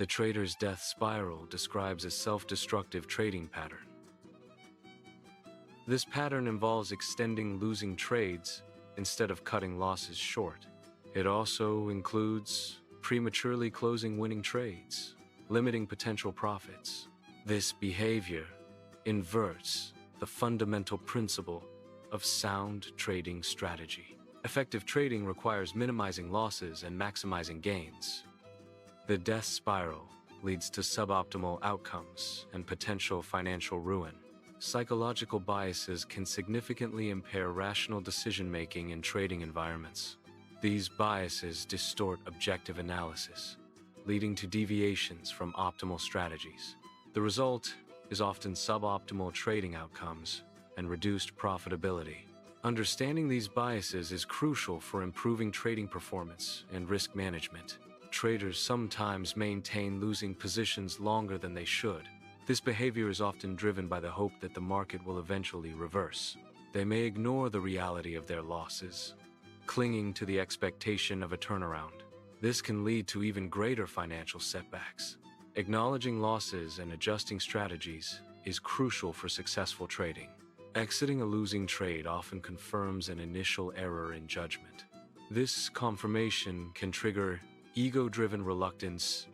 The trader's death spiral describes a self-destructive trading pattern. This pattern involves extending losing trades instead of cutting losses short. It also includes prematurely closing winning trades, limiting potential profits. This behavior inverts the fundamental principle of sound trading strategy. Effective trading requires minimizing losses and maximizing gains. The death spiral leads to suboptimal outcomes and potential financial ruin. Psychological biases can significantly impair rational decision-making in trading environments. These biases distort objective analysis, leading to deviations from optimal strategies. The result is often suboptimal trading outcomes and reduced profitability. Understanding these biases is crucial for improving trading performance and risk management. Traders sometimes maintain losing positions longer than they should. This behavior is often driven by the hope that the market will eventually reverse. They may ignore the reality of their losses, clinging to the expectation of a turnaround. This can lead to even greater financial setbacks. Acknowledging losses and adjusting strategies is crucial for successful trading. Exiting a losing trade often confirms an initial error in judgment. This confirmation can trigger ego-driven reluctance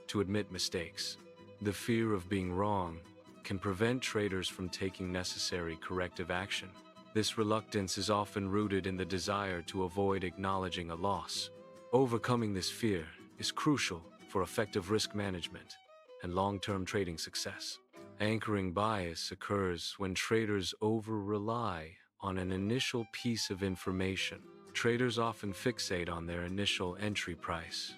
to admit mistakes. The fear of being wrong can prevent traders from taking necessary corrective action. This reluctance is often rooted in the desire to avoid acknowledging a loss. Overcoming this fear is crucial for effective risk management and long-term trading success. Anchoring bias occurs when traders over-rely on an initial piece of information. Traders often fixate on their initial entry price,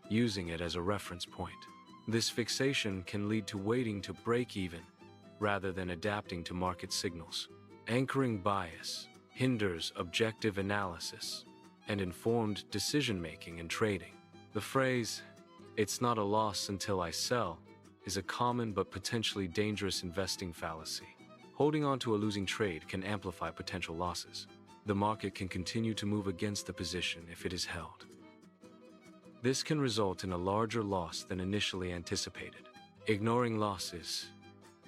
using it as a reference point. This fixation can lead to waiting to break even rather than adapting to market signals. Anchoring bias hinders objective analysis and informed decision-making in trading. The phrase, "It's not a loss until I sell," is a common but potentially dangerous investing fallacy. Holding on to a losing trade can amplify potential losses. The market can continue to move against the position if it is held. This can result in a larger loss than initially anticipated. Ignoring losses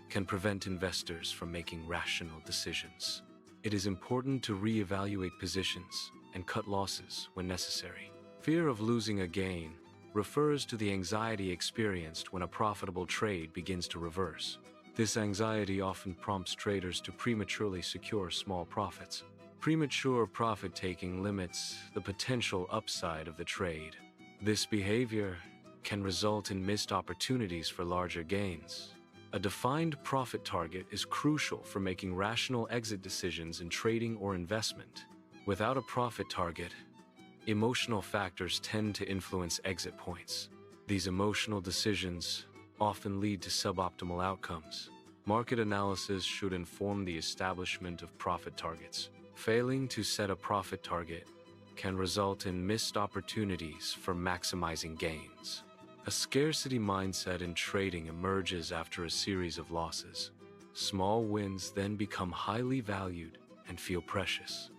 can prevent investors from making rational decisions. It is important to reevaluate positions and cut losses when necessary. Fear of losing a gain refers to the anxiety experienced when a profitable trade begins to reverse. This anxiety often prompts traders to prematurely secure small profits. Premature profit-taking limits the potential upside of the trade. This behavior can result in missed opportunities for larger gains. A defined profit target is crucial for making rational exit decisions in trading or investment. Without a profit target, emotional factors tend to influence exit points. These emotional decisions often lead to suboptimal outcomes. Market analysis should inform the establishment of profit targets. Failing to set a profit target can result in missed opportunities for maximizing gains. A scarcity mindset in trading emerges after a series of losses. Small wins then become highly valued and feel precious.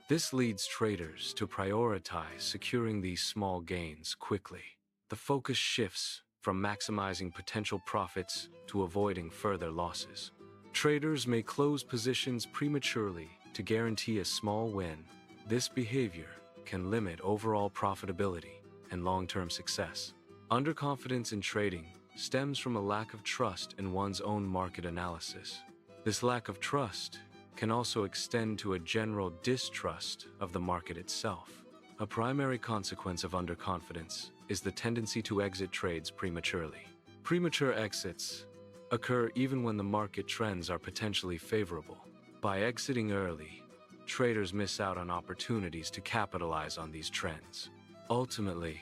This leads traders to prioritize securing these small gains quickly. The focus shifts from maximizing potential profits to avoiding further losses. Traders may close positions prematurely to guarantee a small win. This behavior can limit overall profitability and long-term success. Underconfidence in trading stems from a lack of trust in one's own market analysis. This lack of trust can also extend to a general distrust of the market itself. A primary consequence of underconfidence is the tendency to exit trades prematurely. Premature exits occur even when the market trends are potentially favorable. By exiting early, traders miss out on opportunities to capitalize on these trends. Ultimately,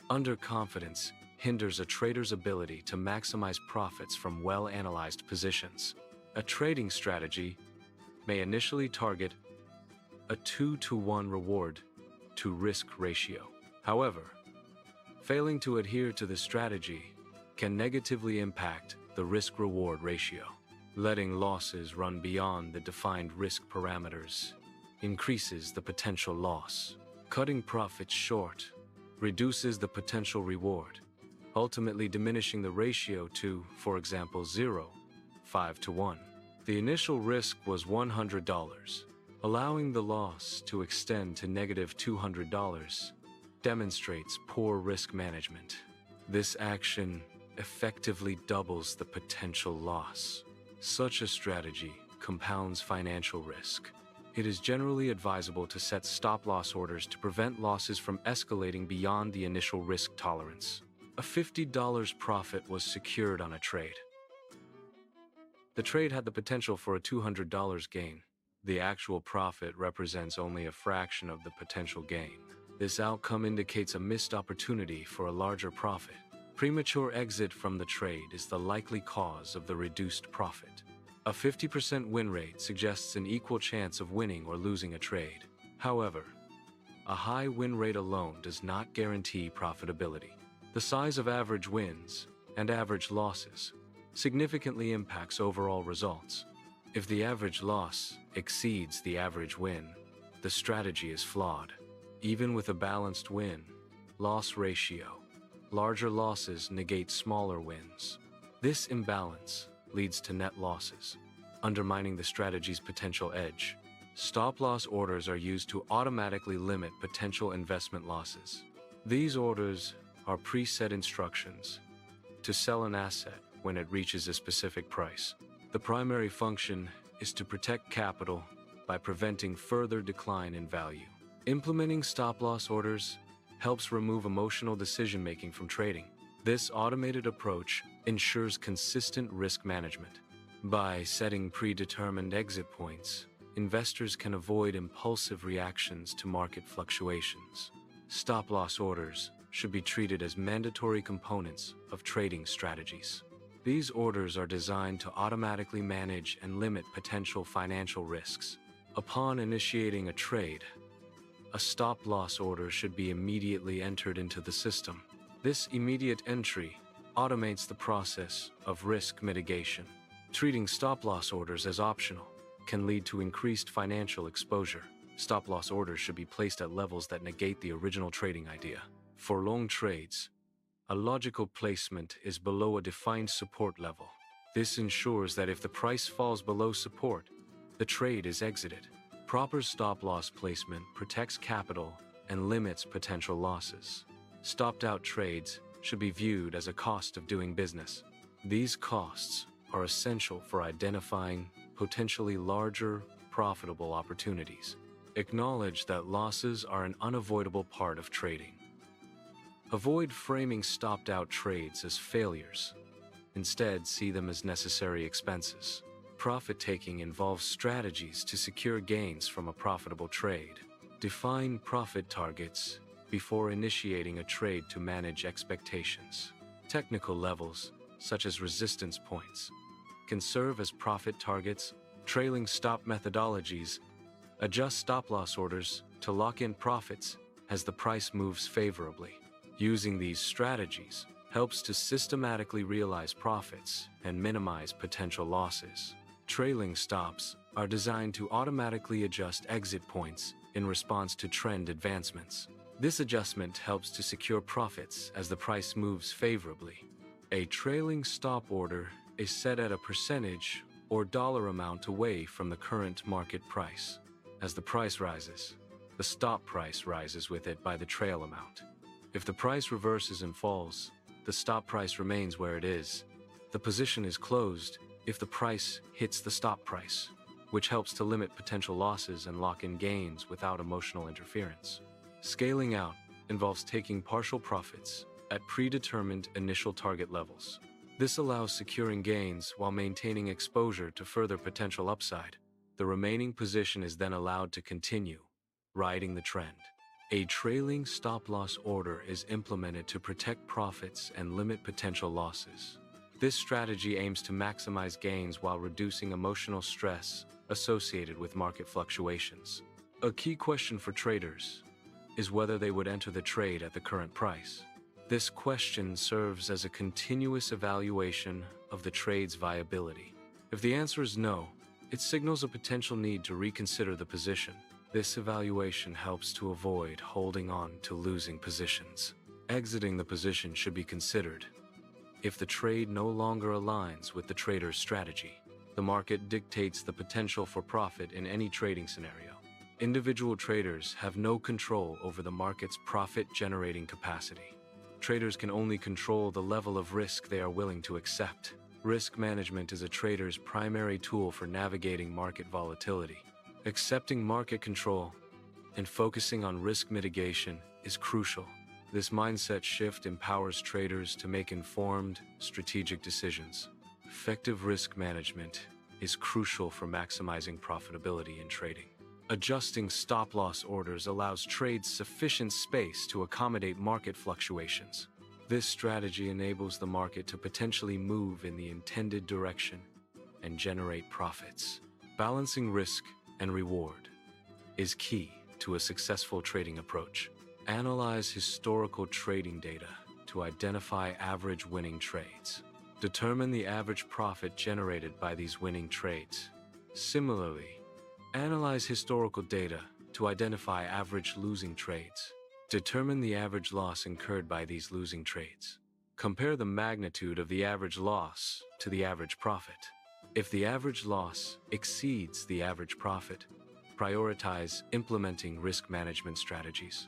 underconfidence hinders a trader's ability to maximize profits from well-analyzed positions. A trading strategy may initially target a 2-to-1 reward-to-risk ratio. However, failing to adhere to the strategy can negatively impact the risk-reward ratio. Letting losses run beyond the defined risk parameters increases the potential loss. Cutting profits short reduces the potential reward. ultimately diminishing the ratio to, for example, 0.5 to 1. The initial risk was $100, allowing the loss to extend to negative $200 demonstrates poor risk management. This action effectively doubles the potential loss. Such a strategy compounds financial risk. It is generally advisable to set stop-loss orders to prevent losses from escalating beyond the initial risk tolerance. A $50 profit was secured on a trade. The trade had the potential for a $200 gain. The actual profit represents only a fraction of the potential gain. This outcome indicates a missed opportunity for a larger profit. Premature exit from the trade is the likely cause of the reduced profit. A 50% win rate suggests an equal chance of winning or losing a trade. However, a high win rate alone does not guarantee profitability. The size of average wins and average losses significantly impacts overall results. If the average loss exceeds the average win, the strategy is flawed. Even with a balanced win-loss ratio, larger losses negate smaller wins. This imbalance leads to net losses, undermining the strategy's potential edge. Stop-loss orders are used to automatically limit potential investment losses. These orders are preset instructions to sell an asset when it reaches a specific price. The primary function is to protect capital by preventing further decline in value. Implementing stop-loss orders helps remove emotional decision-making from trading. This automated approach ensures consistent risk management. By setting predetermined exit points, investors can avoid impulsive reactions to market fluctuations. Stop-loss orders should be treated as mandatory components of trading strategies. These orders are designed to automatically manage and limit potential financial risks. Upon initiating a trade, a stop-loss order should be immediately entered into the system. This immediate entry automates the process of risk mitigation. Treating stop-loss orders as optional can lead to increased financial exposure. Stop-loss orders should be placed at levels that negate the original trading idea. For long trades, a logical placement is below a defined support level. This ensures that if the price falls below support, the trade is exited. Proper stop-loss placement protects capital and limits potential losses. Stopped-out trades should be viewed as a cost of doing business. These costs are essential for identifying potentially larger, profitable opportunities. Acknowledge that losses are an unavoidable part of trading. Avoid framing stopped-out trades as failures. Instead, see them as necessary expenses. Profit-taking involves strategies to secure gains from a profitable trade. Define profit targets before initiating a trade to manage expectations. Technical levels, such as resistance points, can serve as profit targets. Trailing stop methodologies adjust stop-loss orders to lock in profits as the price moves favorably. Using these strategies helps to systematically realize profits and minimize potential losses. Trailing stops are designed to automatically adjust exit points in response to trend advancements. This adjustment helps to secure profits as the price moves favorably. A trailing stop order is set at a percentage or dollar amount away from the current market price. As the price rises, the stop price rises with it by the trail amount. If the price reverses and falls, the stop price remains where it is. The position is closed if the price hits the stop price, which helps to limit potential losses and lock in gains without emotional interference. Scaling out involves taking partial profits at predetermined initial target levels. This allows securing gains while maintaining exposure to further potential upside. The remaining position is then allowed to continue, riding the trend. A trailing stop-loss order is implemented to protect profits and limit potential losses. This strategy aims to maximize gains while reducing emotional stress associated with market fluctuations. A key question for traders is whether they would enter the trade at the current price. This question serves as a continuous evaluation of the trade's viability. If the answer is no, it signals a potential need to reconsider the position. This evaluation helps to avoid holding on to losing positions. Exiting the position should be considered if the trade no longer aligns with the trader's strategy. The market dictates the potential for profit in any trading scenario. Individual traders have no control over the market's profit-generating capacity. Traders can only control the level of risk they are willing to accept. Risk management is a trader's primary tool for navigating market volatility. Accepting market control and focusing on risk mitigation is crucial. This mindset shift empowers traders to make informed, strategic decisions. Effective risk management is crucial for maximizing profitability in trading. Adjusting stop-loss orders allows trades sufficient space to accommodate market fluctuations. This strategy enables the market to potentially move in the intended direction and generate profits. Balancing risk and reward is key to a successful trading approach. Analyze historical trading data to identify average winning trades. Determine the average profit generated by these winning trades. Similarly, analyze historical data to identify average losing trades. Determine the average loss incurred by these losing trades. Compare the magnitude of the average loss to the average profit. If the average loss exceeds the average profit, prioritize implementing risk management strategies.